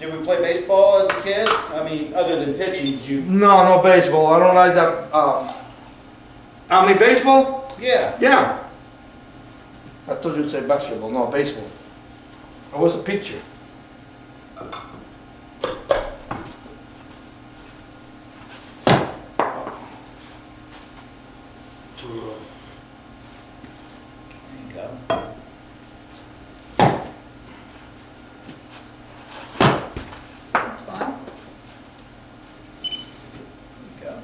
Did we play baseball as a kid? I mean, other than pitching, did you? No, no baseball. I don't like that. I mean baseball? Yeah. Yeah. I thought you'd say basketball. No, baseball. I was a pitcher. There you go. That's fine. There you go.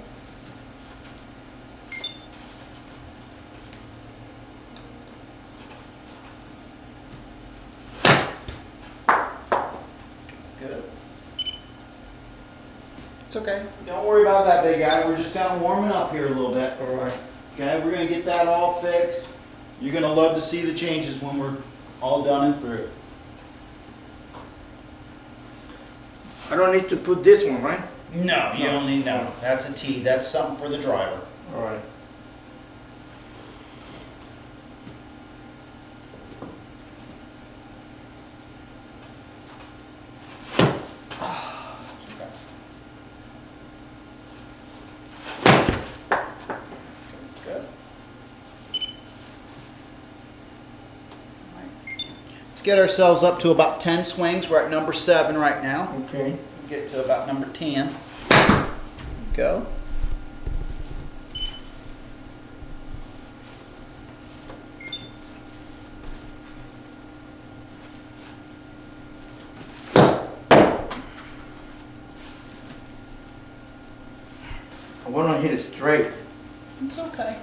Good. It's okay. Don't worry about that, big guy. We're just kind of warming up here a little bit. All right. Okay, we're going to get that all fixed. You're going to love to see the changes when we're all done and through. I don't need to put this one, right? No, you don't need no. That's a T. That's something for the driver. All right. Okay. Good. Let's get ourselves up to about 10 swings. We're at number 7 right now. Okay. Get to about number 10. Go. I want to hit it straight. It's okay.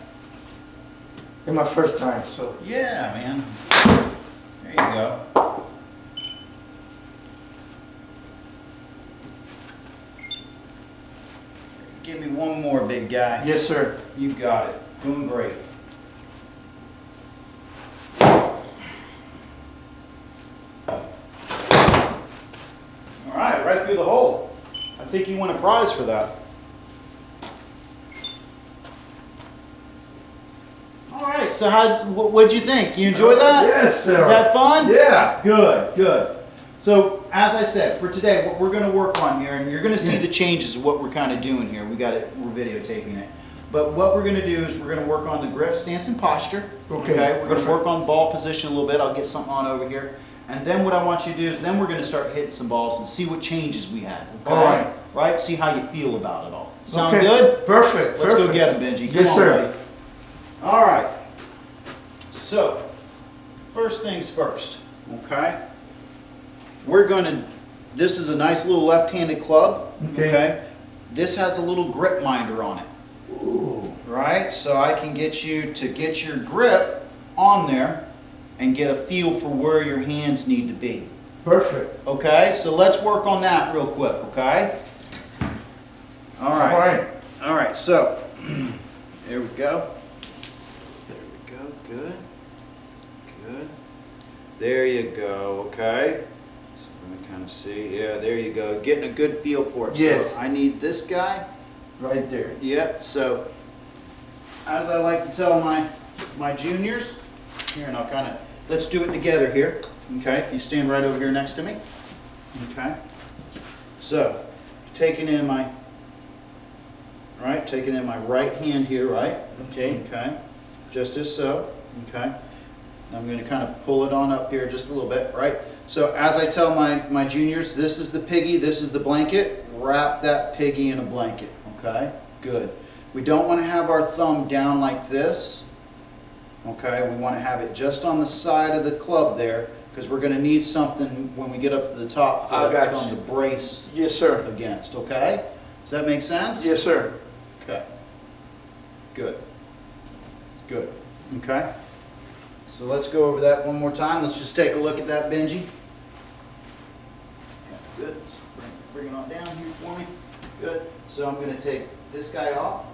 It's my first time, so. Yeah, man. There you go. Give me one more, big guy. Yes, sir. You got it. Doing great. All right through the hole. I think you win a prize for that. All right, so what'd you think? You enjoy that? Yes, sir. Was that fun? Yeah. Good, good. So, as I said, for today, what we're going to work on here, and you're going to see the changes of what we're kind of doing here. We're videotaping it. But what we're going to do is we're going to work on the grip, stance, and posture. Okay. We're going to work on ball position a little bit. I'll get something on over here. And then what I want you to do is then we're going to start hitting some balls and see what changes we had. Okay? All right. Right? See how you feel about it all. Sound Okay. good? Perfect. Let's Perfect. go get him, Benji. Come Yes, on, sir. buddy. All right. So, first things first, okay? We're going to, this is a nice little left-handed club, okay? This has a little grip minder on it. Ooh. Right? So I can get you to get your grip on there and get a feel for where your hands need to be. Perfect. Okay? So let's work on that real quick, okay? All right. All right. All right, so there we go. There we go. Good. Good. There you go. Okay. So let me kind of see. Yeah, there you go. Getting a good feel for it. Yes. So I need this guy. Right there. Yep. So as I like to tell my juniors, here, and I'll kind of, let's do it together here. Okay. You stand right over here next to me. Okay. So taking in my right hand here, right? Okay. Okay. Just as so. Okay. I'm going to kind of pull it on up here just a little bit, right? So as I tell my juniors, this is the piggy, this is the blanket. Wrap that piggy in a blanket. Okay. Good. We don't want to have our thumb down like this. Okay. We want to have it just on the side of the club there, because we're going to need something when we get up to the top for that thumb to brace Yes, sir. against. Okay. Does that make sense? Yes, sir. Okay. Good. Good. Okay. So let's go over that one more time. Let's just take a look at that, Benji. Okay, good. Bring it on down here for me. Good. So I'm going to take this guy off.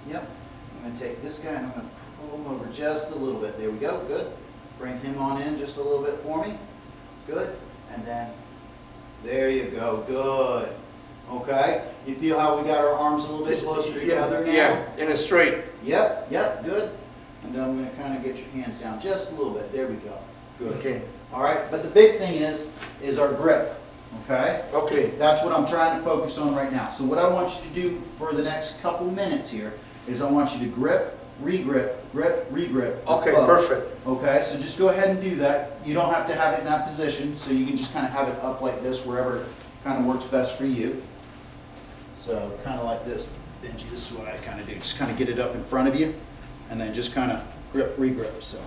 Yep. I'm going to take this guy and I'm going to pull him over just a little bit. There we go. Good. Bring him on in just a little bit for me. Good. And then there you go. Good. Okay. You feel how we got our arms a little bit closer together now? Yeah, in a straight. Yep, yep, good. And then I'm going to kind of get your hands down just a little bit. There we go. Good. Okay. All right, but the big thing is our grip. okay? Okay. That's what I'm trying to focus on right now. So what I want you to do for the next couple minutes here is I want you to grip, regrip, grip, regrip. the Okay, club. perfect. Okay, so just go ahead and do that. You don't have to have it in that position, so you can just kind of have it up like this, wherever kind of works best for you. So kind of like this, Benji, this is what I kind of do. Just kind of get it up in front of you, and then just kind of grip, regrip. So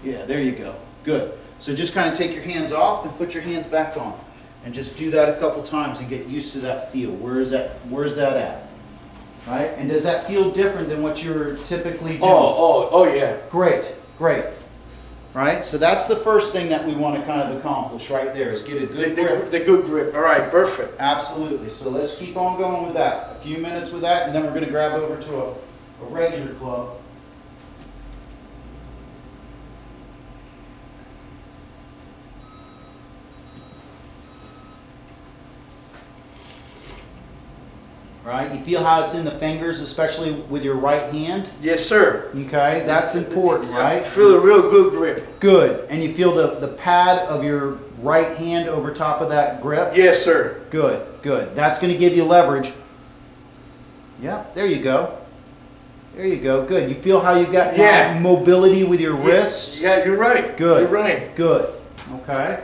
yeah, there you go. Good. So just kind of take your hands off and put your hands back on. And just do that a couple times and get used to that feel. Where's that at? Right? And does that feel different than what you're typically doing? Oh, yeah. Great, great. Right? So that's the first thing that we want to kind of accomplish right there is get a good grip. The good grip. All right, perfect. Absolutely. So let's keep on going with that. A few minutes with that, and then we're going to grab over to a regular club. Right? You feel how it's in the fingers, especially with your right hand? Yes, sir. Okay, that's important, right? I feel a real good grip. Good. And you feel the pad of your right hand over top of that grip? Yes, sir. Good, good. That's going to give you leverage. Yeah, there you go. There you go. Good. You feel how you've got now mobility with your wrists? Yeah, you're right. Good. You're right. Good. Okay.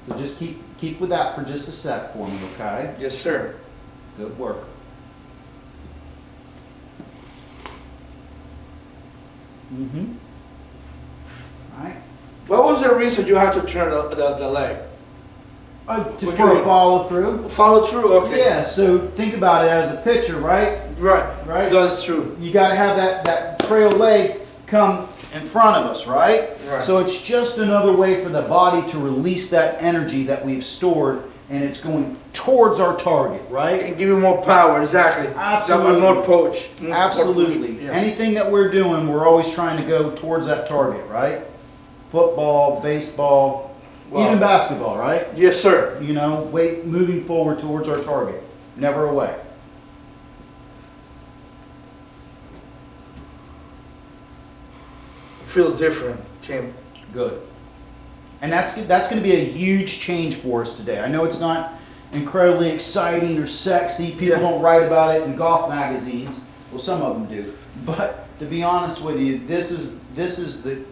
So just keep with that for just a sec for me, okay? Yes, sir. Good work. Mm-hmm. All right. What was the reason you had to turn the leg? For a follow through. Follow through, okay. Yeah, so think about it as a pitcher, right? Right. Right? That's true. You got to have that trail leg come in front of us, right? Right. So it's just another way for the body to release that energy that we've stored, and it's going towards our target, right? And give you more power, exactly. Absolutely. More punch. Absolutely. Yeah. Anything that we're doing, we're always trying to go towards that target, right? Football, baseball, even basketball, right? Yes, sir. You know, moving forward towards our target, never away. Feels different, Tim. Good. And that's going to be a huge change for us today. I know it's not incredibly exciting or sexy. People don't write about it in golf magazines. Well, some of them do. But to be honest with you, this is the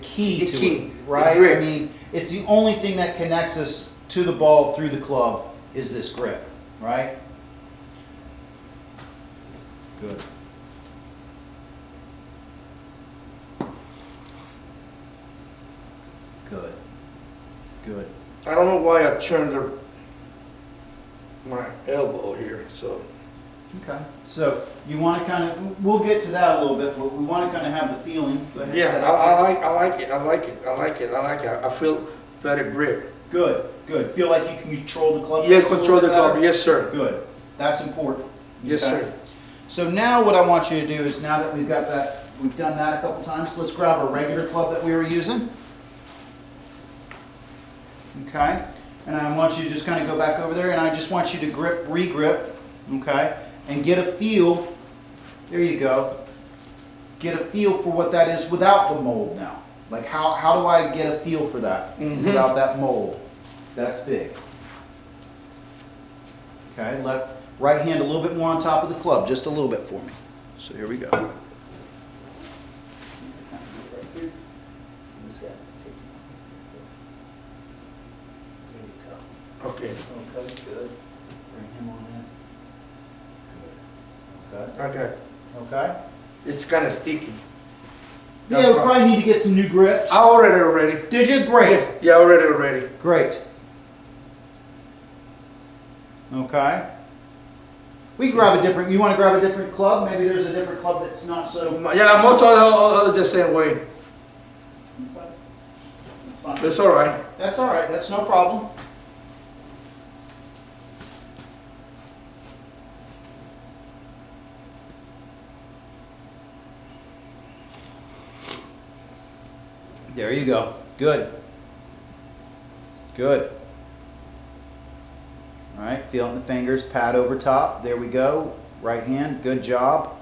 key to it, right? I mean, it's the only thing that connects us to the ball through the club is this grip, right? Good. Good. Good. I don't know why I turned my elbow here, so. Okay. So you want to kind of, we'll get to that a little bit, but we want to kind of have the feeling. Go ahead. Yeah, I like it. I feel better grip. Good. Good. Feel like you can control the club? Yeah, face a control little the bit club. better? Yes, sir. Good. That's important. Yes, Okay? sir. So now what I want you to do is, now that we've got that, we've done that a couple times, let's grab a regular club that we were using. Okay? And I want you to just kind of go back over there, and I just want you to grip, regrip, okay? And get a feel, there you go, get a feel for what that is without the mold now. Like how do I get a feel for that without that mold? That's big. Okay, right hand a little bit more on top of the club, just a little bit for me. So here we go. Okay. Okay, good. Bring him on in. Good. Okay. Okay. Okay. It's kind of sticky. Yeah, we probably need to get some new grips. I ordered it already. Did you? Great. Yeah, I ordered it already. Great. Okay. We can grab a different, you want to grab a different club? Maybe there's a different club that's not so... Yeah, most of all the same way. Okay. That's fine. That's all right. That's all right. That's no problem. There you go. Good. Good. All right, feel it in the fingers, pad over top. There we go. Right hand, good job.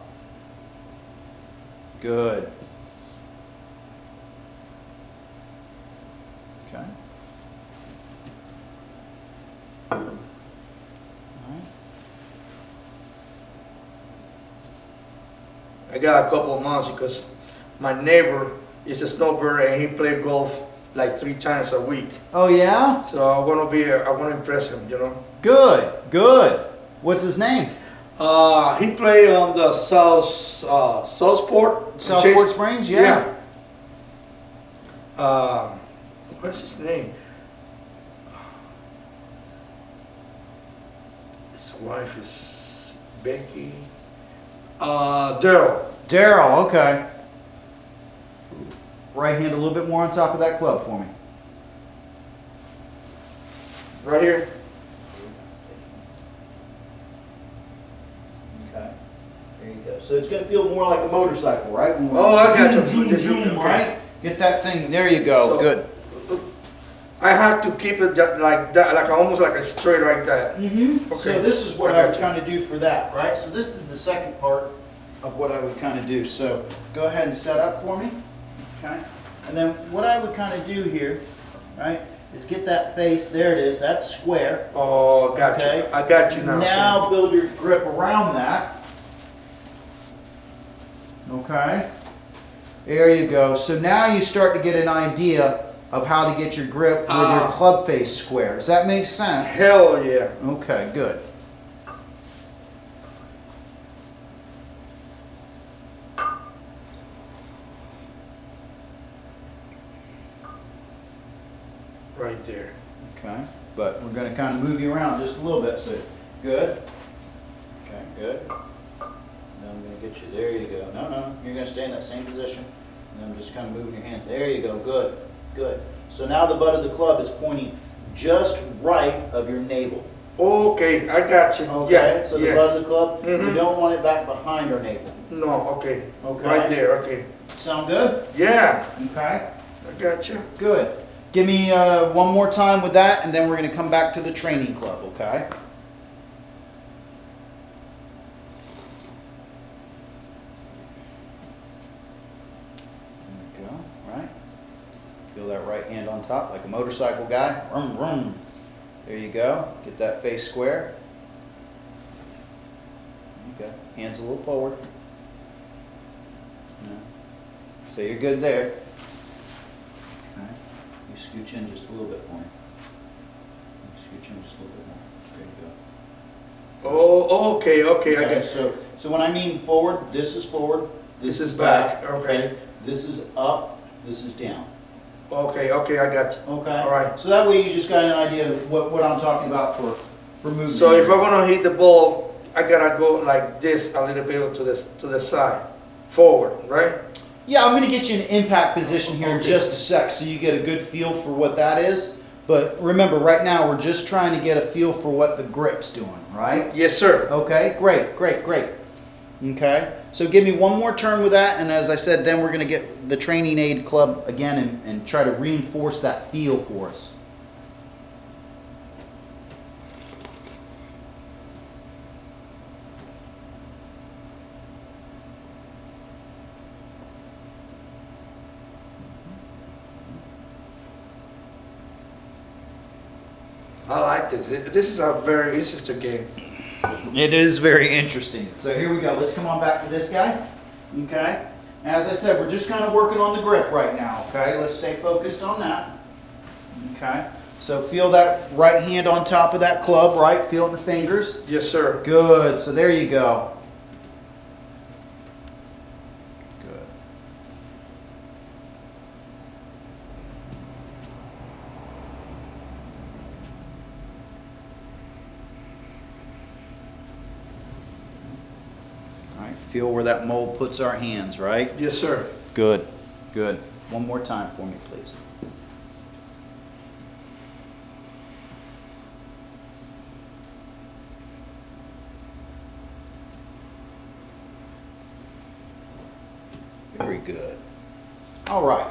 Good. Okay. I got a couple of months because my neighbor is a snowbird and he plays golf like 3 times a week. Oh yeah? So I want to impress him, you know. Good, good. What's his name? He played on the Southport Springs, yeah. What's his name? His wife is Becky. Daryl. Daryl, okay. Right hand a little bit more on top of that club for me. Right here. Okay. There you go. So it's going to feel more like a motorcycle, right? When we're Oh, I got you. zoom, zoom, zoom, right? Get that thing. There you go. So- Good. I have to keep it like that, like almost like a straight like that. Mm-hmm. Okay. So this is what I I got would you. kind of do for that, right? So this is the second part of what I would kind of do. So go ahead and set up for me, okay? And then what I would kind of do here, right, is get that face. There it is. That's square. Oh, got Okay. you. I got you now. Now build your grip around that. Okay. There you go. So now you start to get an idea of how to get your grip with your club face square. Does that make sense? Hell yeah. Okay, good. Right there. Okay, but we're going to kind of move you around just a little bit. So good. Okay, good. Now I'm going to get you. There you go. No, no, you're going to stay in that same position. And I'm just kind of moving your hand. There you go. Good, good. So now the butt of the club is pointing just right of your navel. Okay, I got you. Okay, Yeah. so the yeah. butt of the club, we Mhm. don't want it back behind our navel. No, okay. Okay. Right there, okay. Sound good? Yeah, Okay, I got you. good. Give me one more time with that, and then we're going to come back to the training club, okay? There we go, right? Feel that right hand on top like a motorcycle guy. Vroom, vroom. There you go. Get that face square. Okay, hands a little forward. Yeah. So you're good there. Okay. You scooch in just a little bit more. You scooch in just a little bit more. There you go. Oh, okay, okay, I Okay, got so when I mean forward, this is forward. This is back, okay. This is up. This is down. Okay, okay, I got you. Okay. All right. So that way you just got an idea of what I'm talking about for movement. So if I want to hit the ball, I gotta go like this a little bit to the side, forward, right? Yeah, I'm going to get you in impact position here in Okay. just a sec so you get a good feel for what that is. But remember, right now we're just trying to get a feel for what the grip's doing, right? Yes, sir. Okay, great, great, great. Okay, so give me one more turn with that, and as I said, then we're going to get the training aid club again and try to reinforce that feel for us. I like this. This is a very interesting game. It is very interesting. So here we go. Let's come on back to this guy. Okay. As I said, we're just kind of working on the grip right now. Okay. Let's stay focused on that. Okay. So feel that right hand on top of that club, right? Feel it in the fingers. Yes, sir. Good. So there you go. Good. All right. Feel where that mold puts our hands, right? Yes, sir. Good. Good. One more time for me, please. Very good. All right.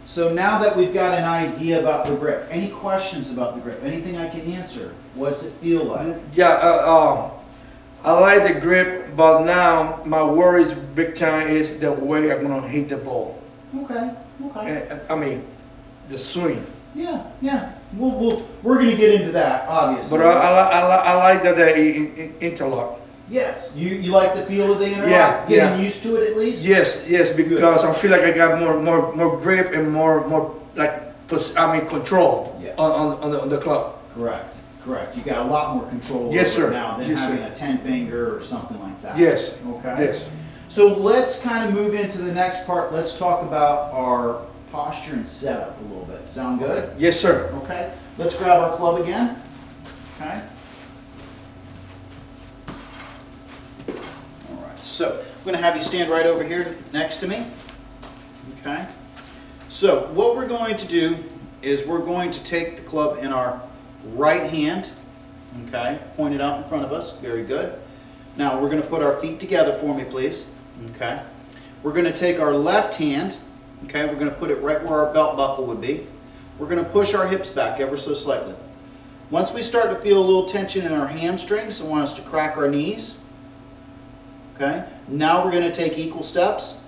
So now that we've got an idea about the grip, any questions about the grip? Anything I can answer? What does it feel like? Yeah, I like the grip, but now my worries big time is the way I'm gonna hit the ball. Okay. Okay. I mean, the swing. Yeah. Yeah. We're going to get into that, obviously. But I like that interlock. Yes. You like the feel of the interlock? Yeah, Getting yeah. used to it at least? Yes, because I feel like I got more grip and more like control Yeah. on the club. Correct. Correct. You got a lot more control Yes, over it sir. now than Yes, having sir. a 10 finger or something like that. Yes. Okay. Yes. So let's kind of move into the next part. Let's talk about our posture and setup a little bit. Sound good? Yes, sir. Okay. Let's grab our club again. Okay. All right. So I'm going to have you stand right over here next to me. Okay. So what we're going to do is we're going to take the club in our right hand. Okay. Point it out in front of us. Very good. Now we're going to put our feet together for me, please. Okay. We're going to take our left hand. Okay. We're going to put it right where our belt buckle would be. We're going to push our hips back ever so slightly. Once we start to feel a little tension in our hamstrings, I want us to crack our knees. Okay. Now we're going to take equal steps.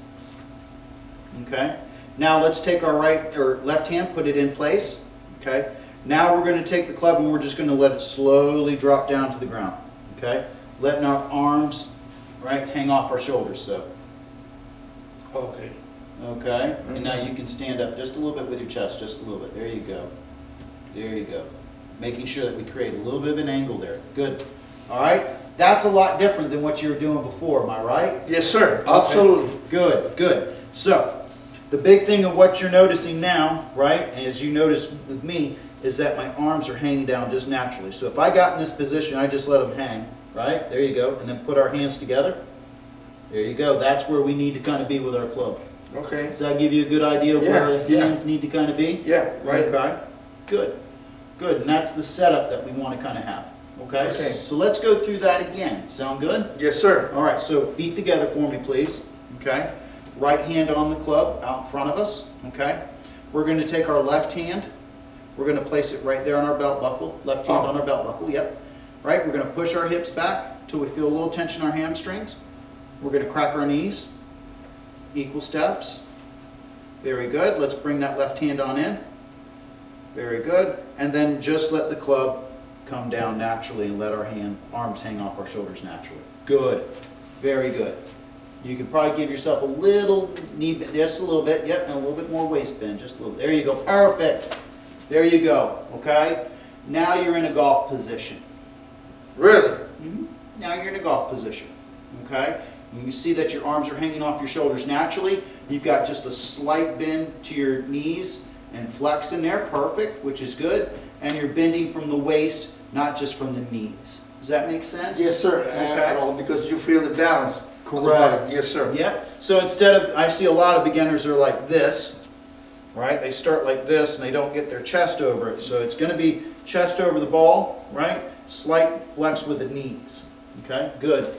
Okay. Now let's take our right or left hand, put it in place. Okay. Now we're going to take the club and we're just going to let it slowly drop down to the ground. Okay. Letting our arms, right, hang off our shoulders. So. Okay. Okay. And now you can stand up just a little bit with your chest, just a little bit. There you go. There you go. Making sure that we create a little bit of an angle there. Good. All right. That's a lot different than what you were doing before. Am I right? Yes, sir. Absolutely. Okay. Good. Good. So. The big thing of what you're noticing now, right, and as you notice with me, is that my arms are hanging down just naturally. So if I got in this position, I just let them hang, right? There you go. And then put our hands together. There you go. That's where we need to kind of be with our club. Okay. Does that give you a good idea of where the hands need to kind of be? Yeah, right. Okay. Good. Good. And that's the setup that we want to kind of have. Okay? Okay. So let's go through that again. Sound good? Yes, sir. All right. So feet together for me, please. Okay? Right hand on the club out in front of us. Okay? We're going to take our left hand. We're going to place it right there on our belt buckle. Left hand on our belt buckle. Yep. Right? We're going to push our hips back until we feel a little tension in our hamstrings. We're going to crack our knees. Equal steps. Very good. Let's bring that left hand on in. Very good. And then just let the club come down naturally and let our arms hang off our shoulders naturally. Good. Very good. You can probably give yourself a little knee bend, just a little bit. Yep, and a little bit more waist bend, just a little. There you go. Perfect. There you go. Okay. Now you're in a golf position. Really? Mm-hmm. Now you're in a golf position. Okay. You see that your arms are hanging off your shoulders naturally. You've got just a slight bend to your knees and flex in there. Perfect, which is good. And you're bending from the waist, not just from the knees. Does that make sense? Yes, sir. Okay. Because you feel the balance. Correct. Yes, sir. Yep. So instead of, I see a lot of beginners are like this, right? They start like this and they don't get their chest over it. So it's going to be chest over the ball, right? Slight flex with the knees. Okay. Good.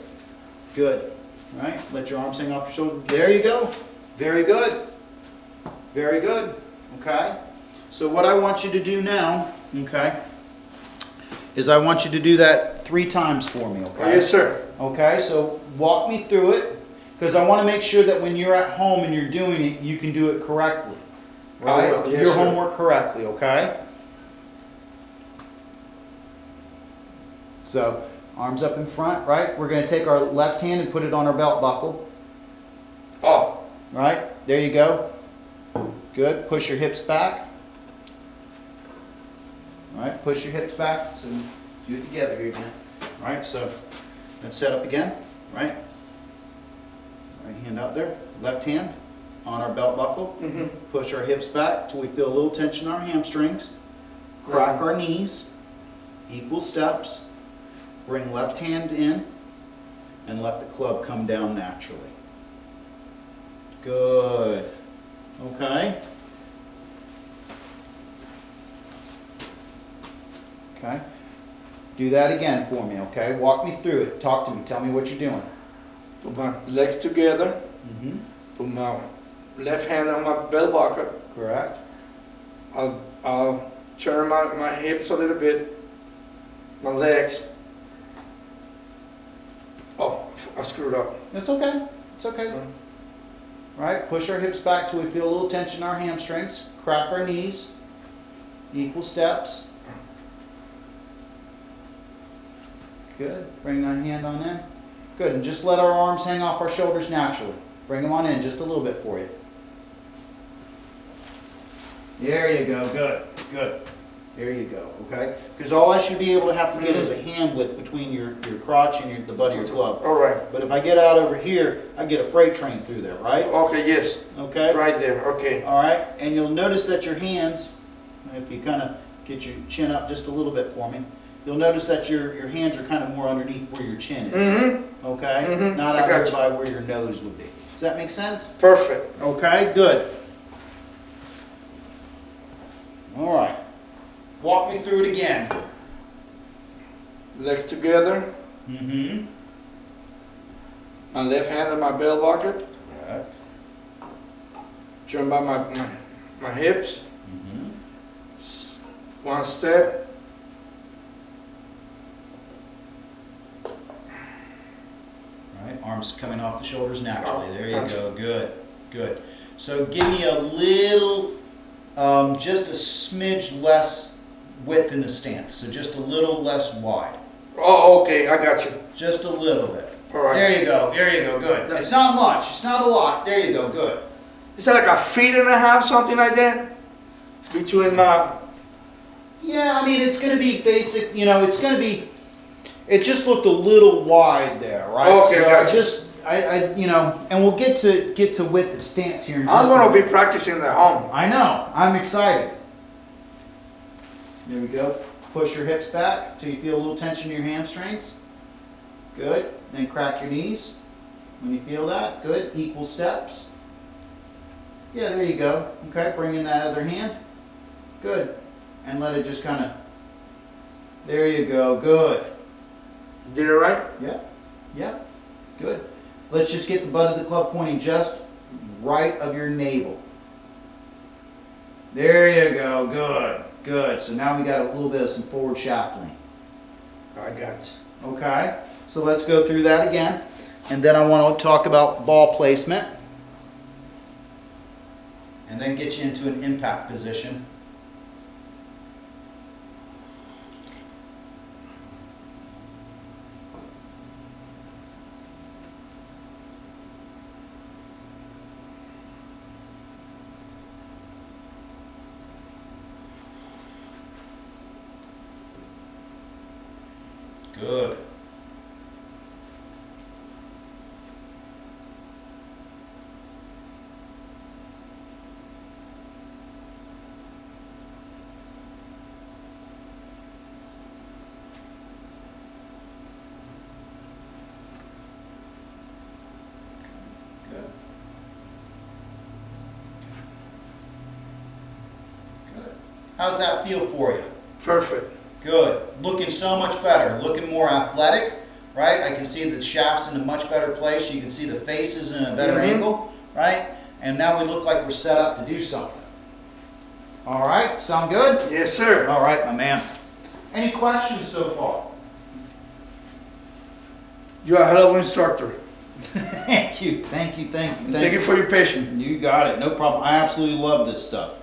Good. All right. Let your arms hang off your shoulder. There you go. Very good. Very good. Okay. So what I want you to do now, okay, is I want you to do that 3 times for me, okay? Yes, sir. Okay, so walk me through it, because I want to make sure that when you're at home and you're doing it, you can do it correctly. Right? I will. Yes, your sir. homework correctly, okay? So, arms up in front, right? We're going to take our left hand and put it on our belt buckle. Oh. Right? There you go. Good. Push your hips back. All right, push your hips back. So do it together here again. All right, so let's set up again. Right? Right hand out there. Left hand on our belt buckle. Mm-hmm. Push our hips back till we feel a little tension in our hamstrings. Crack our knees. Equal steps. Bring left hand in and let the club come down naturally. Good. Okay. Okay. Do that again for me, okay? Walk me through it. Talk to me. Tell me what you're doing. Put my legs together. Mm-hmm. Put my left hand on my belt buckle. Correct. I'll turn my hips a little bit. My legs. Oh, I screwed up. It's okay. It's okay. Right? Push our hips back till we feel a little tension in our hamstrings. Crack our knees. Equal steps. Good. Bring that hand on in. Good, and just let our arms hang off our shoulders naturally. Bring them on in just a little bit for you. There you go, good, good. There you go, okay? Because all I should be able to have to get is a hand width between your crotch and the butt of your glove. All right. But if I get out over here, I get a freight train through there, right? Okay, yes. Okay? Right there, okay. All right, and you'll notice that your hands, if you kind of get your chin up just a little bit for me, you'll notice that your hands are kind of more underneath where your chin is. Mm-hmm. Okay? Mhm, Not I out got there you. by where your nose would be. Does that make sense? Perfect. Okay, good. All right. Walk me through it again. Legs together. Mm-hmm. My left hand on my belt bucket. Right. Turn by my hips. Mm-hmm. One step. Right. Arms coming off the shoulders naturally. There you Gotcha. go. Good. Good. So give me a little, just a smidge less width in the stance. So just a little less wide. Oh, okay, I got you. Just a little bit. All right. There you go. There you go. Good. It's not much. It's not a lot. There you go. Good. Is that like a feet and a half, something like that? Between my... Yeah, I mean, it's going to be basic, it's going to be, it just looked a little wide there, right? Okay, so gotcha. and we'll get to width of stance here in just I'm a going to minute. be practicing at home. I know, I'm excited. There we go. Push your hips back till you feel a little tension in your hamstrings. Good. Then crack your knees. When you feel that, good. Equal steps. Yeah, there you go. Okay, bring in that other hand. Good. And let it just kind of, there you go, good. Did it right? Yeah, yeah, good. Let's just get the butt of the club pointing just right of your navel. There you go, good, good. So now we got a little bit of some forward shaft lean. I got you. Okay, so let's go through that again. And then I want to talk about ball placement. And then get you into an impact position. Good. Good. Good. How's that feel for you? Perfect. Good. Looking so much better. Looking more athletic, right? I can see the shafts in a much better place. You can see the faces in a better angle, right? And now we look like we're set up to do something. All right. Sound good? Yes, sir. All right, my man. Any questions so far? You're a hell of an instructor. Thank you. Thank you. Thank you. Thank you for your patience. You got it. No problem. I absolutely love this stuff.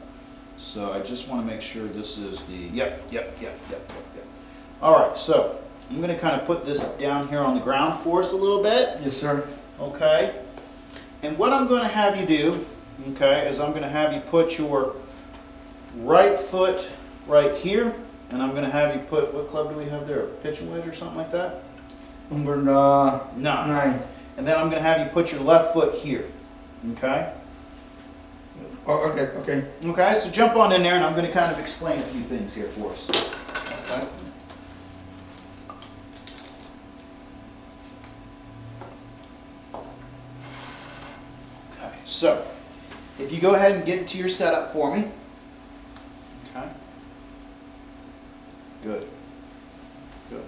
So I just want to make sure this is the, yep. All right, so I'm going to kind of put this down here on the ground for us a little bit. Yes, sir. Okay. And what I'm going to have you do, okay, is I'm going to have you put your right foot right here, and I'm going to have you put, what club do we have there? A pitching wedge or something like that? Number 9. 9. And then I'm going to have you put your left foot here, okay? Oh, okay, okay. Okay, so jump on in there and I'm going to kind of explain a few things here for us. Okay. Okay, so if you go ahead and get into your setup for me. Okay. Good. Good.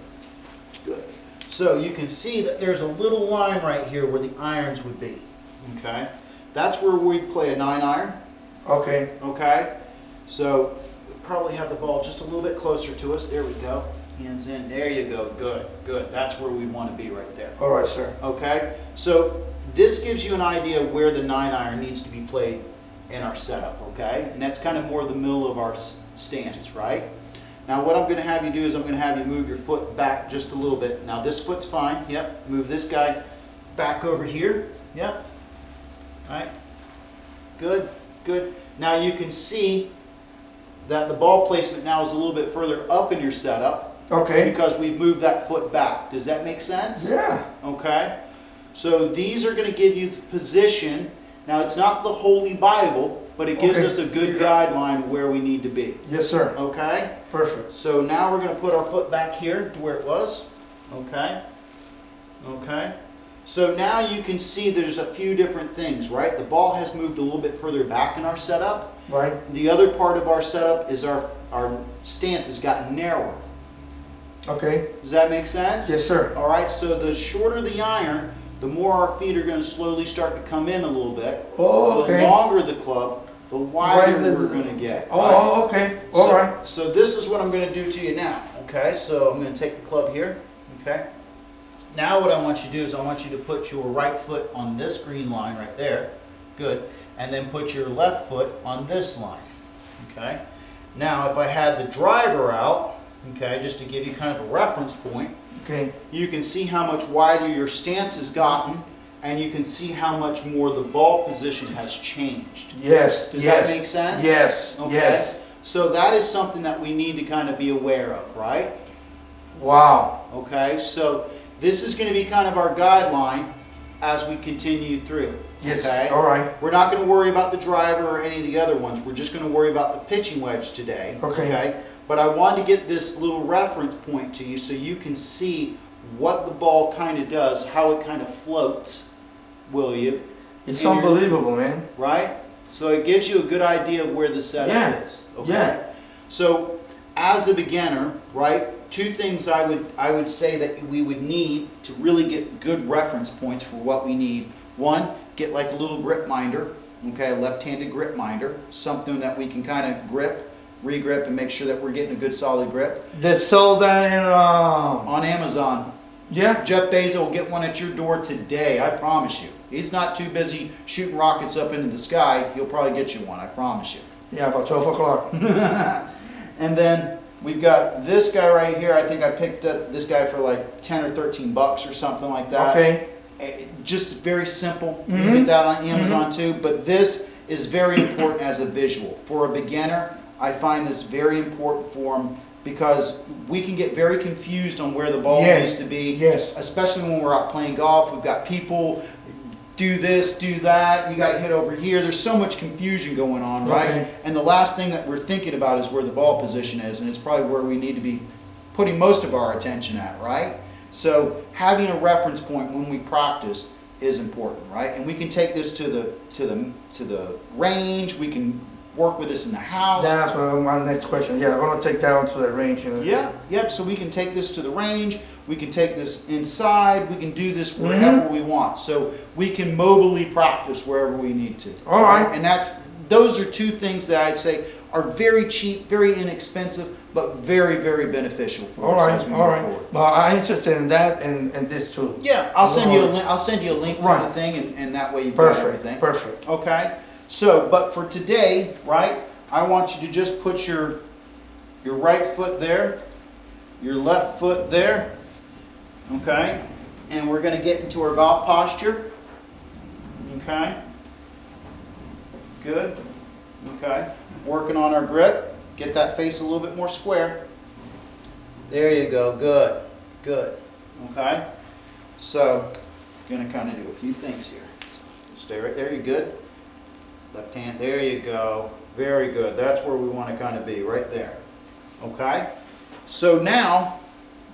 Good. So you can see that there's a little line right here where the irons would be. Okay. That's where we'd play a 9-iron. Okay. Okay, so we probably have the ball just a little bit closer to us. There we go. Hands in. There you go. Good, good. That's where we want to be right there. All right, sir. Okay, so this gives you an idea of where the 9-iron needs to be played in our setup. Okay, and that's kind of more the middle of our stance, right? Now what I'm going to have you do is I'm going to have you move your foot back just a little bit. Now this foot's fine. Yep. Move this guy back over here. Yep. All right. Good. Good. Now you can see that the ball placement now is a little bit further up in your setup. Okay. Because we've moved that foot back. Does that make sense? Yeah. Okay. So these are going to give you the position. Now it's not the Holy Bible, but it gives us a good guideline where we need to be. Yes, sir. Okay? Perfect. So now we're going to put our foot back here to where it was. Okay? Okay? So now you can see there's a few different things, right? The ball has moved a little bit further back in our setup. Right. The other part of our setup is our stance has gotten narrower. Okay. Does that make sense? Yes, sir. All right, so the shorter the iron, the more our feet are going to slowly start to come in a little bit. Oh, okay. The longer the club, the wider we're going to get. Oh, okay. All right. So this is what I'm going to do to you now. Okay, so I'm going to take the club here. Okay. Now what I want you to do is I want you to put your right foot on this green line right there. Good. And then put your left foot on this line. Okay. Now if I had the driver out, okay, just to give you kind of a reference point, okay, you can see how much wider your stance has gotten, and you can see how much more the ball position has changed. Yes. Does that make sense? Yes. Okay. Yes. So that is something that we need to kind of be aware of, right? Wow. Okay. So this is going to be kind of our guideline as we continue through. Yes. Okay. All right. We're not going to worry about the driver or any of the other ones. We're just going to worry about the pitching wedge today. Okay. But I wanted to get this little reference point to you so you can see what the ball kind of does, how it kind of floats, will you? It's unbelievable, man. Right? So it gives you a good idea of where the setup is. Okay? Yeah. So as a beginner, right, two things I would say that we would need to really get good reference points for what we need. One, get like a little grip minder, okay, a left-handed grip minder, something that we can kind of grip, re-grip, and make sure that we're getting a good solid grip. They sold that in On Amazon. Yeah. Jeff Bezos will get one at your door today, I promise you. He's not too busy shooting rockets up into the sky. He'll probably get you one, I promise you. Yeah, about 12 o'clock. And then we've got this guy right here. I think I picked up this guy for like 10 or 13 bucks or something like that. Okay. Just very simple. You can get that on Amazon too. But this is very important as a visual. For a beginner, I find this very important for them because we can get very confused on where the ball needs to be. Yes. Especially when we're out playing golf. We've got people do this, do that, you got to hit over here. There's so much confusion going on, right? Okay. And the last thing that we're thinking about is where the ball position is, and it's probably where we need to be putting most of our attention at, right? So having a reference point when we practice is important, right? And we can take this to the range. We can work with this in the house. That's my next question. Yeah, I'm gonna take that one to the range. Yeah, yep. So we can take this to the range. We can take this inside. We can do this wherever we want. So we can mobily practice wherever we need to. All right. And those are two things that I'd say are very cheap, very inexpensive, but very, very beneficial for us as we move forward. Well, I'm interested in that and this too. Yeah, I'll send you a link. I'll send you a link to the thing, and that way you've got everything. Perfect. Okay. So, but for today, right? I want you to just put your right foot there, your left foot there. Okay, and we're going to get into our golf posture. Okay, good. Okay, working on our grip. Get that face a little bit more square. There you go. Good, good. Okay, so going to kind of do a few things here. So stay right there. You good? Left hand. There you go. Very good. That's where we want to kind of be, right there. Okay, so now,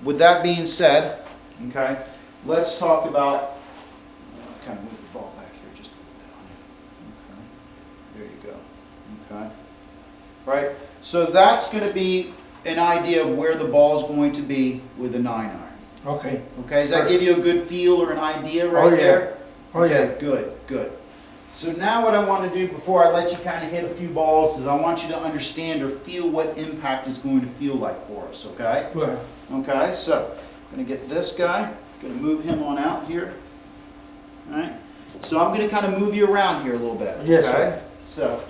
with that being said. Okay, let's talk about, kind of move the ball back here just a little bit on you. Okay, there you go. Okay, right, so that's going to be an idea of where the ball is going to be with a 9-iron. Okay. Okay, does that give you a good feel or an idea right there? Oh yeah. Okay, good, good. So now what I want to do before I let you kind of hit a few balls is I want you to understand or feel what impact is going to feel like for us, okay? Good. Okay, so I'm going to get this guy, going to move him on out here. All right, so I'm going to kind of move you around here a little bit. Yes, okay? sir. So,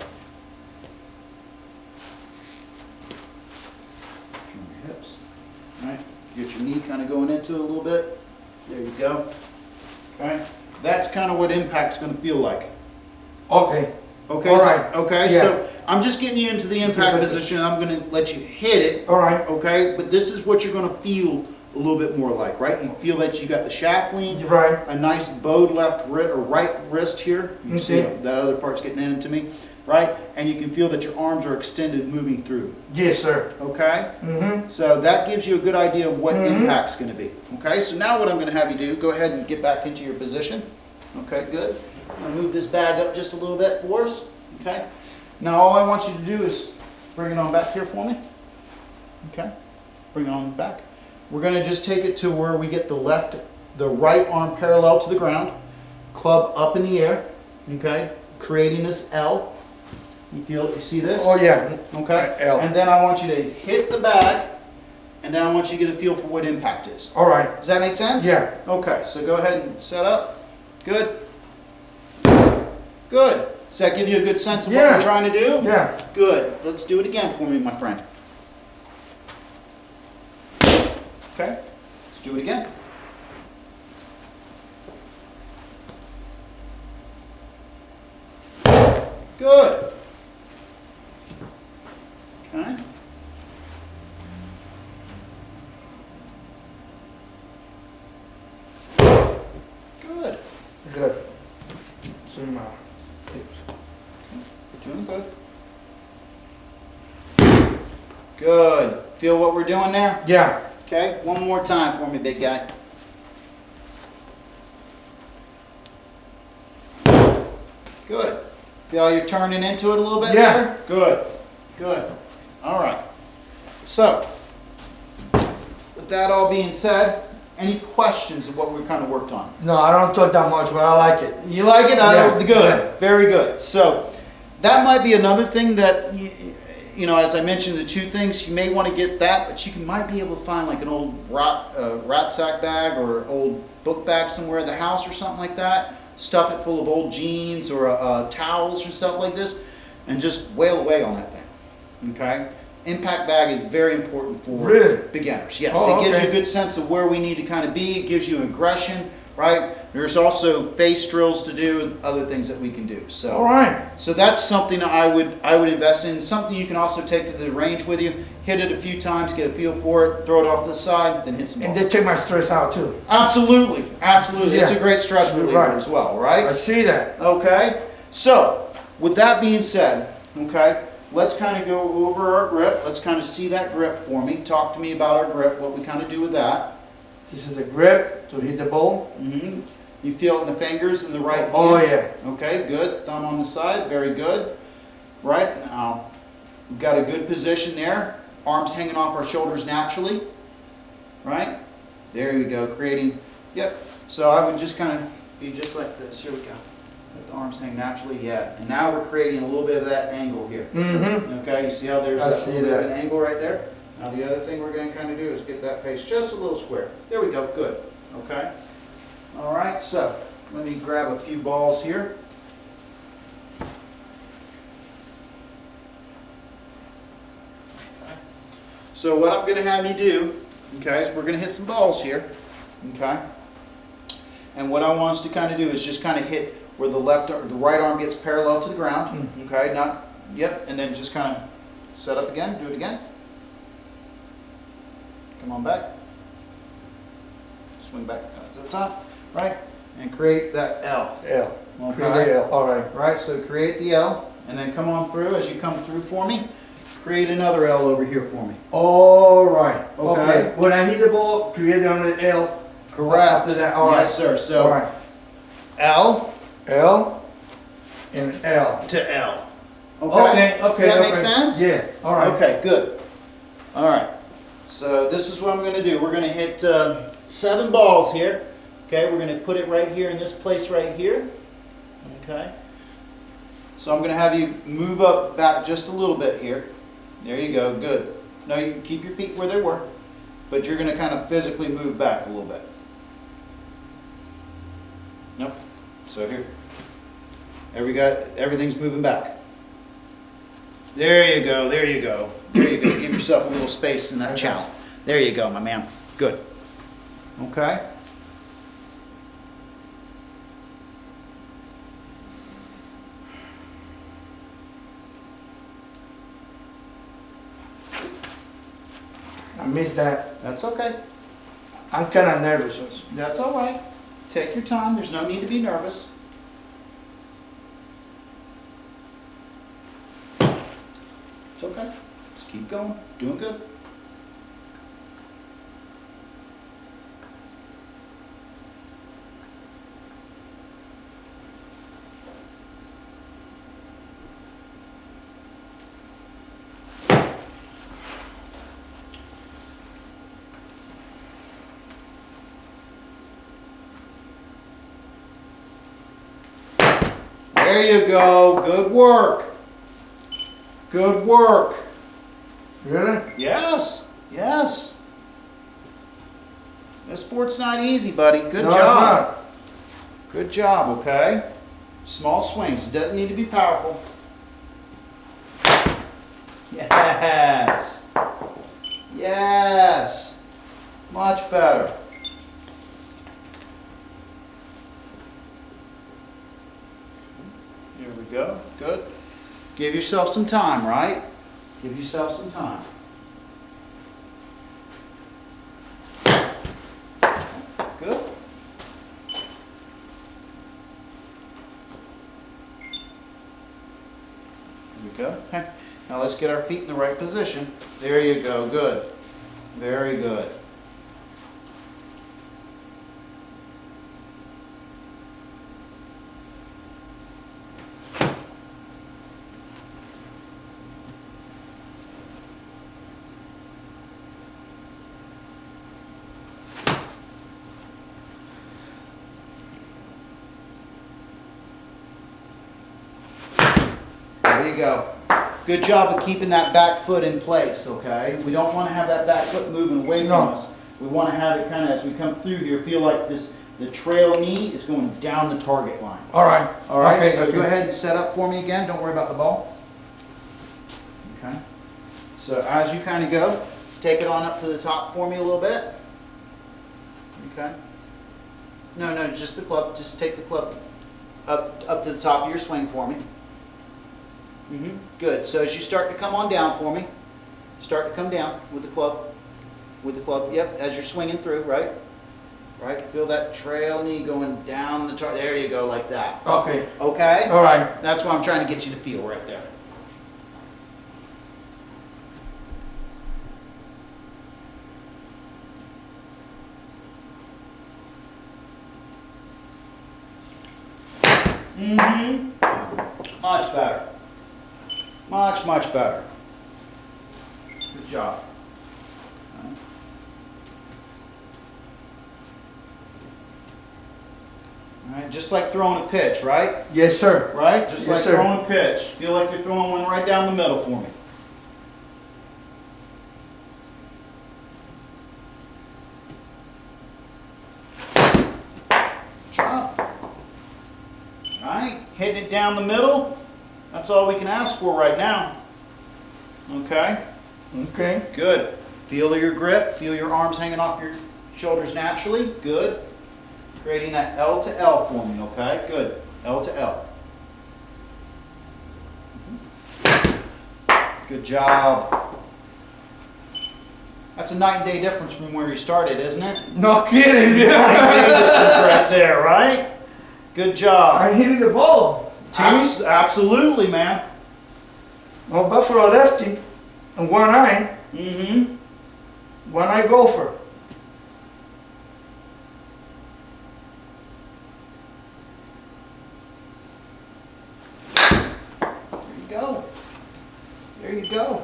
Right? Get your knee kind of going into it a little bit. There you go. Okay? That's kind of what impact's going to feel like. Okay. Okay? All so- right. Okay, Yeah. so I'm just getting you into the impact position. I'm going to let you hit it. All right. Okay? But this is what you're going to feel a little bit more like, right? You feel that you got the shaft lean, You're right. a nice bowed left wrist or right wrist here. You see Okay. that other part's getting into me, right? And you can feel that your arms are extended moving through. Yes, sir. Okay? Mm-hmm. So that gives you a good idea of what Mhm. impact's going to be. Okay? So now what I'm going to have you do, go ahead and get back into your position. Okay, good. I'm going to move this bag up just a little bit for us. Okay? Now all I want you to do is bring it on back here for me. Okay? Bring it on back. We're going to just take it to where we get the right arm parallel to the ground, club up in the air, okay, creating this L. You see this? Oh, yeah. Okay. L. And then I want you to hit the bag, and then I want you to get a feel for what impact is. All right. Does that make sense? Yeah. Okay, so go ahead and set up. Good. Good. Does that give you a good sense of what Yeah. we're trying to do? Yeah. Good. Let's do it again for me, my friend. Okay, let's do it again. Good. Okay. Good. Good. Zoom out. You're doing good. Good. Feel what we're doing there? Yeah. Okay, one more time for me, big guy. Good. Feel you're turning into it a little bit Yeah. there? Good. Good. All right. So, with that all being said, any questions of what we kind of worked on? No, I don't talk that much, but I like it. You like it? Yeah. Good. Yeah. Very good. So, that might be another thing that, you know, as I mentioned, the two things, you may want to get that, but you might be able to find like an old rat sack bag or old book bag somewhere in the house or something like that. Stuff it full of old jeans or towels or stuff like this, and just wail away on that thing. Okay? Impact bag is very important for Really? beginners. Yes, Oh, it gives okay. you a good sense of where we need to kind of be. It gives you aggression, right? There's also face drills to do and other things that we can do. So, All right. so that's something I would invest in. Something you can also take to the range with you. Hit it a few times, get a feel for it, throw it off to the side, then hit some And balls. they take my stress out too. Absolutely, absolutely. It's a Yeah. great stress reliever Right. as well, I right? see that. Okay. So, with that being said, okay, let's kind of go over our grip. Let's kind of see that grip for me. Talk to me about our grip, what we kind of do with that. This is a grip to hit the ball. Mm-hmm. You feel it in the fingers in the right hand? Oh, yeah. Okay, good. Thumb on the side, very good. Right, now we've got a good position there. Arms hanging off our shoulders naturally. Right? There you go, creating, yep. So I would just kind of be just like this. Here we go. Let the arms hang naturally, yeah. And now we're creating a little bit of that angle here. Mm-hmm. Okay, you see how there's I that see little bit of that. an angle right there? Now the other thing we're going to kind of do is get that face just a little square. There we go, good. Okay. All right, so let me grab a few balls here. So what I'm going to have you do, okay, is we're going to hit some balls here, okay? And what I want us to kind of do is just kind of hit where the right arm gets parallel to the ground, okay? Not, yep, and then just kind of set up again, do it again. Come on back. Swing back up to the top, right? And create that L. L. Okay. Create the L. All right. Right, so create the L, and then come on through. As you come through for me, create another L over here for me. All right. Okay. When I hit the ball, create another L. Correct. After that, all right. Yes, sir. So All right. L L and L. to L. Okay. Does that make okay. sense? Yeah. All right. Okay, good. All right. So this is what I'm going to do. We're going to hit 7 balls here. Okay, we're going to put it right here in this place right here. Okay. So I'm going to have you move up back just a little bit here. There you go. Good. Now you can keep your feet where they were, but you're going to kind of physically move back a little bit. Nope. So here. Everything's moving back. There you go. There you go. There you go. Give yourself a little space in that channel. There you go, my man. Good. Okay. I missed that. That's okay. I'm kind of nervous. That's all right. Take your time. There's no need to be nervous. It's okay. Just keep going. Doing good. There you go. Good work. Good work. Really? Yes. Yes. This sport's not easy, buddy. Good No, job. Good job, okay? Small swings. It doesn't need to be powerful. Yes. Yes. Much better. Here we go. Good. Give yourself some time, right? Give yourself some time. Good. Here we go. Okay. Now let's get our feet in the right position. There you go. Good. Very good. There you go. Good job of keeping that back foot in place, okay? We don't want to have that back foot moving away from us. We want to have it kind of, as we come through here, feel like the trail knee is going down the target line. All right. All right, Okay, so okay. go ahead and set up for me again. Don't worry about the ball. Okay. So as you kind of go, take it on up to the top for me a little bit. Okay. No, just the club. Just take the club up to the top of your swing for me. Good. So as you start to come on down for me, start to come down with the club. With the club. Yep. As you're swinging through, right? Right. Feel that trail knee going down the target. There you go, like that. Okay. Okay. All right. That's what I'm trying to get you to feel right there. Much better. Much better. Good job. All right, just like throwing a pitch, right? Yes, sir. Right? Just Yes, like sir. throwing a pitch. Feel like you're throwing one right down the middle for me. Good job. All right, hitting it down the middle. That's all we can ask for right now. Okay? Okay. Good. Feel your grip. Feel your arms hanging off your shoulders naturally. Good. Creating that L to L for me, okay? Good. L to L. Good job. That's a night and day difference from where you started, isn't it? No kidding. Night and day difference right there, right? Good job. I hit the ball. Absolutely, man. No, but for a lefty and one eye, one eye golfer. There you go. There you go.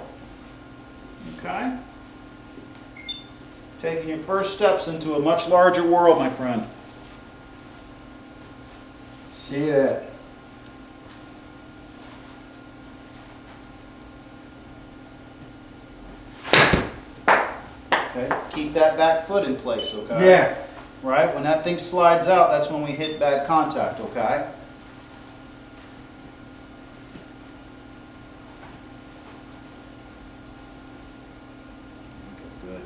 Okay? Taking your first steps into a much larger world, my friend. See that? Okay? Keep that back foot in place, okay? Yeah. Right? When that thing slides out, that's when we hit bad contact, okay? Okay, good.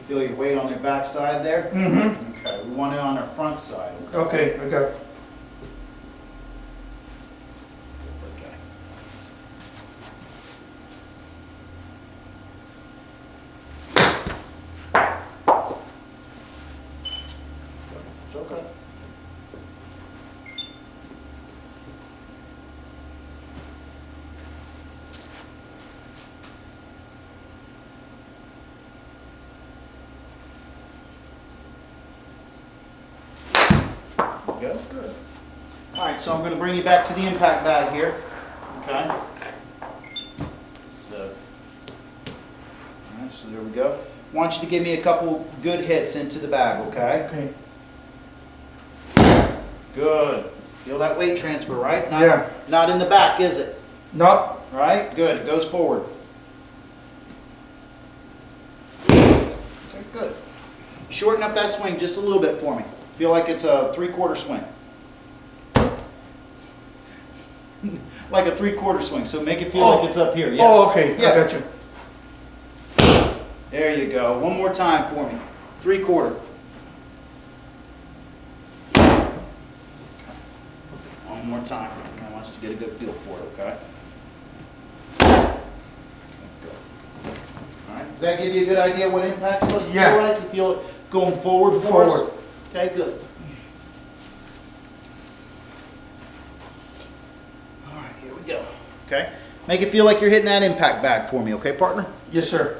Feel your weight on your back side there? Mm-hmm. Okay, we want it on our front side. Okay, I got it. Okay. It's okay. Go, good. All right, so I'm going to bring you back to the impact bag here. Okay. So, all right, so there we go. I want you to give me a couple good hits into the bag, okay? Okay. Good. Feel that weight transfer, right? Not, Yeah. Not in the back, is it? No. Right? Good. It goes forward. Okay, good. Shorten up that swing just a little bit for me. Feel like it's a 3/4 swing. Like a 3/4 swing. So make it feel like it's up here. Yeah. Oh, okay. Yeah. I got you. There you go. One more time for me. 3/4. One more time. I want us to get a good feel for it, okay? Good. All right. Does that give you a good idea what impact's supposed to Yeah. feel like? You feel it going forward for us? Forward. Okay, good. All right, here we go. Okay. Make it feel like you're hitting that impact bag for me, okay, partner? Yes, sir.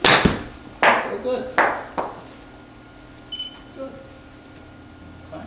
Okay, good. Good. Okay.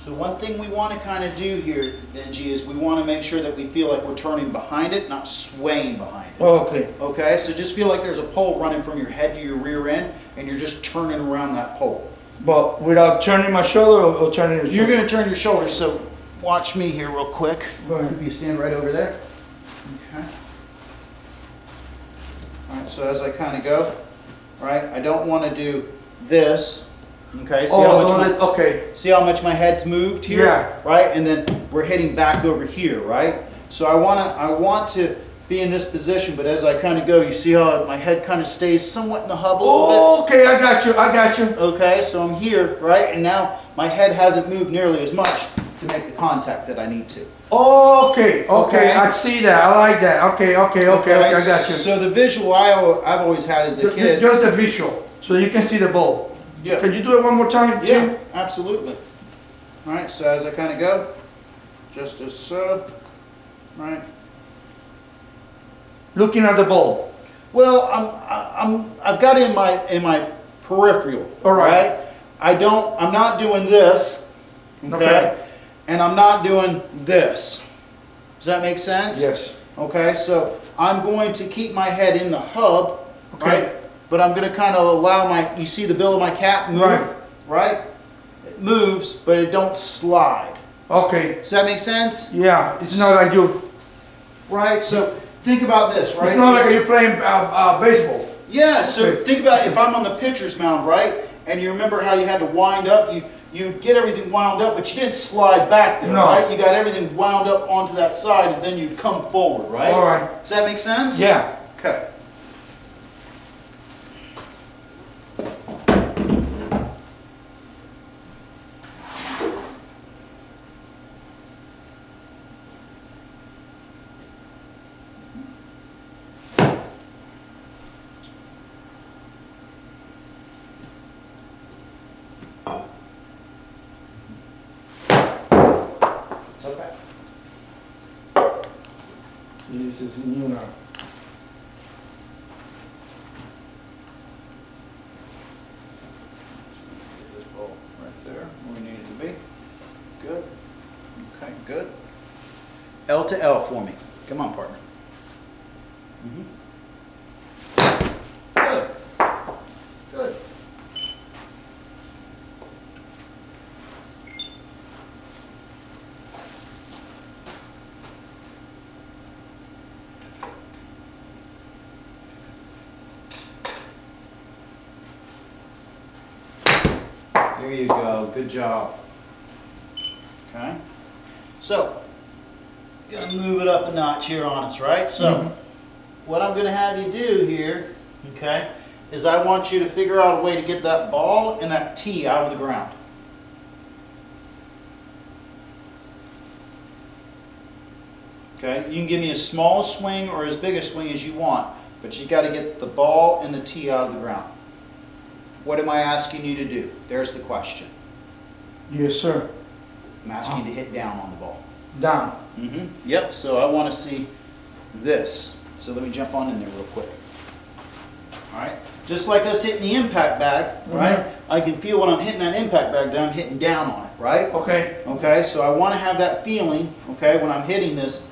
So one thing we want to kind of do here, Benji, is we want to make sure that we feel like we're turning behind it, not swaying behind it. Oh, okay. Okay, so just feel like there's a pole running from your head to your rear end, and you're just turning around that pole. But without turning my shoulder or turning the You're shoulder? going to turn your shoulders, so watch me here real quick. Go ahead. If you stand right over there. Okay. All right, so as I kind of go, right, I don't want to do this. Okay, Okay. see how much my head's moved here? Yeah. Right, and then we're hitting back over here, right? So I want to be in this position, but as I kind of go, you see how my head kind of stays somewhat in the hub a little Oh, okay, I got you. I got you. bit. Okay, so I'm here, right, and now my head hasn't moved nearly as much to make the contact that I need to. Okay, okay, Okay. I see that. I like that. Okay, okay, I got you. So the visual I've always had as a kid. Just the visual, so you can see the ball. Yeah. Can you do it one more time, Yeah, Jim? absolutely. All right, so as I kind of go, just as so, right. Looking at the ball. Well, I've got it in my peripheral. All right. I'm not doing this. Okay. And I'm not doing this. Does that make sense? Yes. Okay, so I'm going to keep my head in the hub, Okay. right? But I'm going to kind of allow you see the bill of my cap move, Right. right? It moves, but it don't slide. Okay. Does that make sense? Yeah, it's not like you. Right, so think about this, right? It's not like you're playing baseball. Yeah, so Okay. think about if I'm on the pitcher's mound, right? And you remember how you had to wind up, you get everything wound up, but you didn't slide back there, No. right? You got everything wound up onto that side, and then you'd come forward, right? All right. Does that make sense? Yeah. Okay. It's okay. This is new now. Get this ball right there where we need it to be. Good. Okay, good. L to L for me. Come on, partner. Good. Good. There you go. Good job. Okay. So, gonna move it up a notch here on us, right? So, what I'm gonna have you do here, okay, is I want you to figure out a way to get that ball and that tee out of the ground. Okay, you can give me as small a swing or as big a swing as you want, but you got to get the ball and the tee out of the ground. What am I asking you to do? There's the question. Yes, sir. I'm asking you to hit down on the ball. Down. Yep, so I want to see this. So let me jump on in there real quick. All right, just like us hitting the impact bag, right? I can feel when I'm hitting that impact bag that I'm hitting down on it, right? Okay. Okay, so I want to have that feeling, okay, when I'm hitting this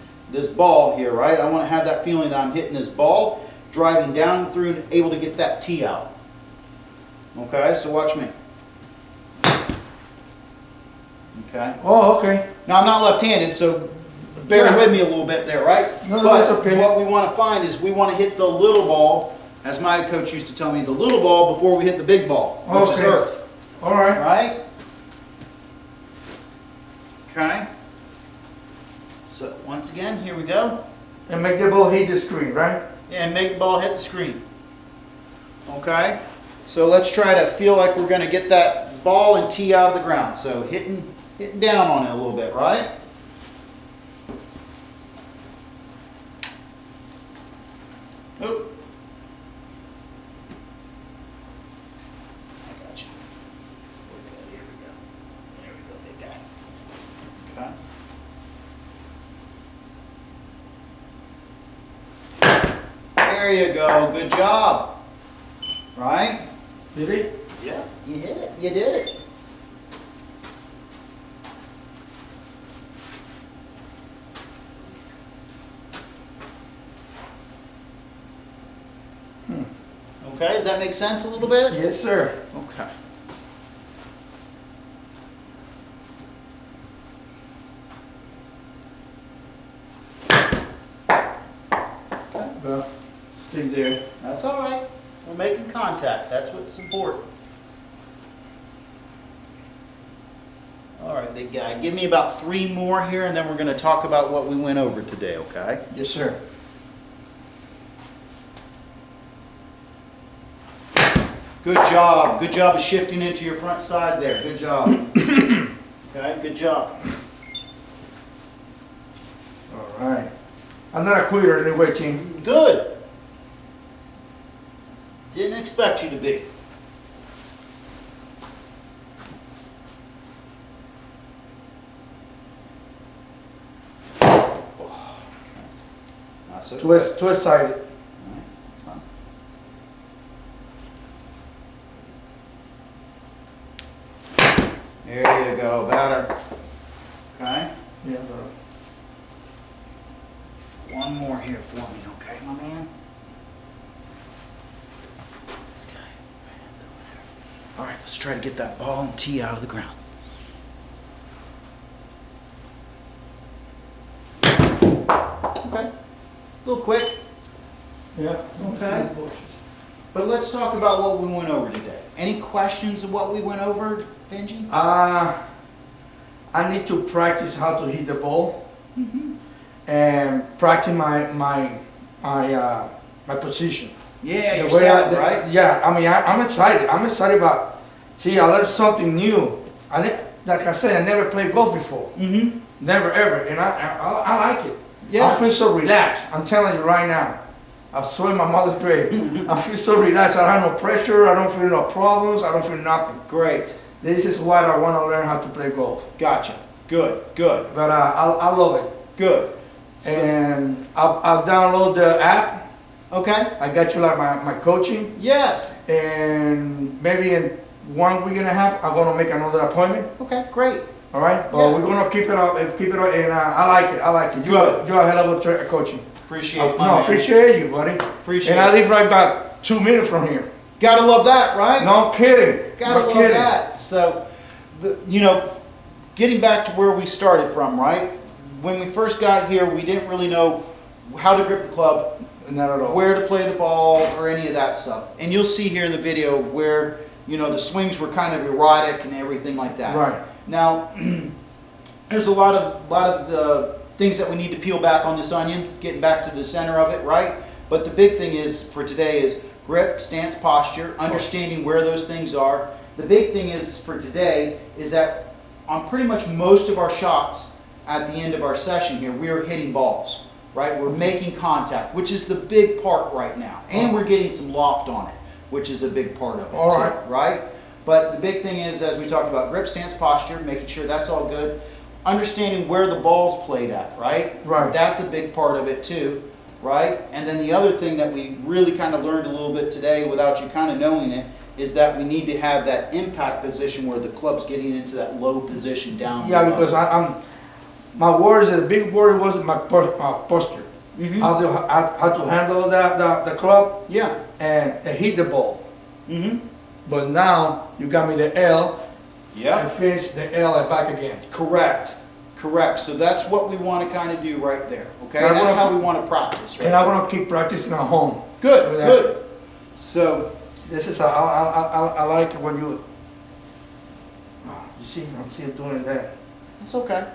ball here, right? I want to have that feeling that I'm hitting this ball, driving down through and able to get that tee out. Okay, so watch me. Okay. Oh, okay. Now I'm not left-handed, so bear with me a little bit there, right? No, but that's okay. What we want to find is we want to hit the little ball, as my coach used to tell me, the little ball before we hit the big ball, which is earth. All right. Right? Okay. So once again, here we go. And make the ball hit the screen, right? And make the ball hit the screen. Okay? So let's try to feel like we're going to get that ball and tee out of the ground. So hitting down on it a little bit, right? Oop. I got you. We're good. Here we go. There we go, big guy. Okay. There you go. Good job. Right? Did it? Yeah. You hit it. You did it. Okay, does that make sense a little bit? Yes, sir. Okay. Well, stay there. That's all right. We're making contact. That's what's important. All right, big guy. Give me about 3 more here, and then we're going to talk about what we went over today, okay? Yes, sir. Good job. Good job of shifting into your front side there. Good job. Okay, good job. All right. I'm not a quitter anyway, team. Good. Didn't expect you to be. Not so quick. Too excited. All right, that's fine. There you go, better. Okay, Yeah, bro. one more here for me, okay, my man? This guy, right in there. All right, let's try to get that ball and tee out of the ground. Okay, a little quick. Yeah. Okay. But let's talk about what we went over today. Any questions of what we went over, Benji? I need to practice how to hit the ball and practice my position. Yeah, The you're way set, right? Yeah, I mean, I'm excited. I'm excited about, see, I learned something new. Like I said, I never played golf before. Never, ever. And I like it. Yeah. I feel so relaxed. I'm telling you right now. I swear my mother's grave. I feel so relaxed. I have no pressure. I don't feel no problems. I don't feel nothing. Great. This is why I want to learn how to play golf. Gotcha. Good, good, But I love it. good. And I'll download the app. Okay. I got you like my coaching. Yes. And maybe in 1 week and a half, I'm going to make another appointment. Okay, great. All right? But Yeah. we're going to keep it up. And I like it. I like it. Good. You're a hell of a coaching. Appreciate it, my No, man. appreciate you, buddy. Appreciate And I it. live right about 2 minutes from here. Gotta love that, right? No kidding. Gotta No love kidding. that. So, getting back to where we started from, right? When we first got here, we didn't really know how to grip the club, Not at all. where to play the ball, or any of that stuff. And you'll see here in the video where you know, the swings were kind of erotic and everything like that. Right. Now, there's a lot of things that we need to peel back on this onion, getting back to the center of it, right? But the big thing is for today is grip, stance, posture, understanding where those things are. The big thing is for today is that on pretty much most of our shots at the end of our session here, we are hitting balls, right? We're making contact, which is the big part right now. And we're getting some loft on it, which is a big part of it All too, right. right? But the big thing is, as we talked about, grip, stance, posture, making sure that's all good. Understanding where the ball's played at, right? Right. That's a big part of it too, right? And then the other thing that we really kind of learned a little bit today without you kind of knowing it is that we need to have that impact position where the club's getting into that low position down. Yeah, below. because I'm my worries, the big worry was my posture. Mhm. How to handle the club Yeah. and hit the ball. Mm-hmm. But now you got me the L Yeah. and finish the L and back again. Correct. Correct. So that's what we want to kind of do right there. Okay. And I'm That's gonna- how we want to practice. Right And I'm there. gonna keep practicing at home. Good. with that. Good. So This is I like it when you see I'm still doing that. it's okay.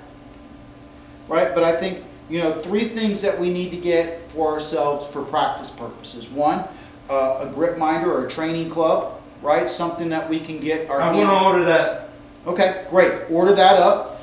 Right. But I think, you know, 3 things that we need to get for ourselves for practice purposes. One, a grip minder or a training club. Right. Something that we can get our I'm hand- gonna order that. Okay, great. Order that up.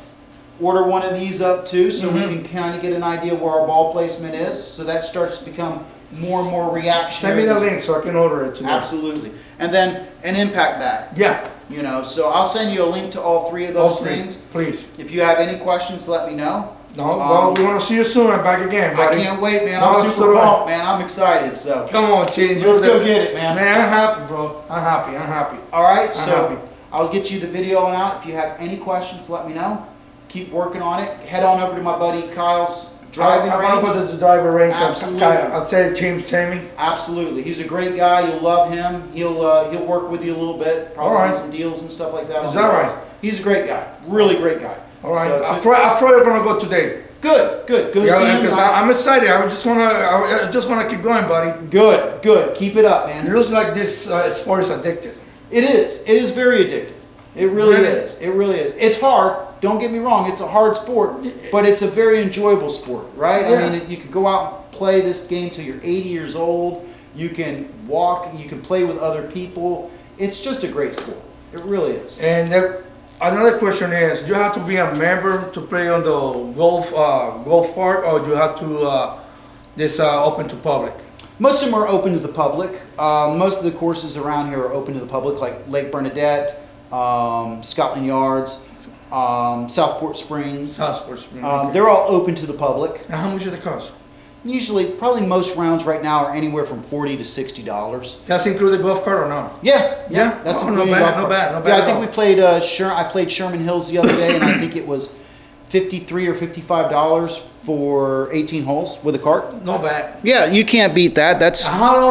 Order one of these up too, so we Mhm. can kind of get an idea where our ball placement is. So that starts to become more and more Send reactionary. me the link so I can order it today. Absolutely. And then an impact bag. Yeah. You know, so I'll send you a link to all 3 of All those 3, things. please. If you have any questions, let me know. No, well, we want to see you soon and back again, I buddy. can't wait, man. No, I'm it's super all right. pumped, man. I'm excited. So Come on, Chidi. let's go get it, man. Man, I'm happy, bro. I'm happy. All right, I'm so happy. I'll get you the video on out. If you have any questions, let me know. Keep working on it. Head on over to my buddy Kyle's driving I'm range. gonna go to the driver range. Absolutely. I'll say James Tammy. Absolutely, he's a great guy. You'll love him. He'll work with you a little bit, probably All on right. some deals and stuff like that. Is on that the right? roads. He's a great guy, really great guy. All right. So, I'm probably gonna go today. good. Go Yeah, see him. because I'm excited. I just wanna keep going, buddy. Good. Keep it up, It man. looks like this sport is addictive. It is. It is very addictive. It really Really? is. It really is. It's hard. Don't get me wrong. It's a hard sport, but it's a very enjoyable sport, right? Yeah. I mean, you could go out and play this game till you're 80 years old. You can walk. You can play with other people. It's just a great sport. It really is. And another question is, do you have to be a member to play on the golf park, or do you have to this open to public? Most of them are open to the public. Most of the courses around here are open to the public, like Lake Bernadette, Scotland Yards, Southport Springs. South Sports. Okay. They're all open to the public. Now, how much does it cost? Usually, probably most rounds right now are anywhere from $40 to $60. Does it include the golf cart or no? Yeah. That's a no brilliant bad, golf no cart. bad, no bad Yeah, I at think all. we played. I played Sherman Hills the other day, and I think it was $53 or $55 for 18 holes with a cart. No bad. Yeah, you can't beat that. That's How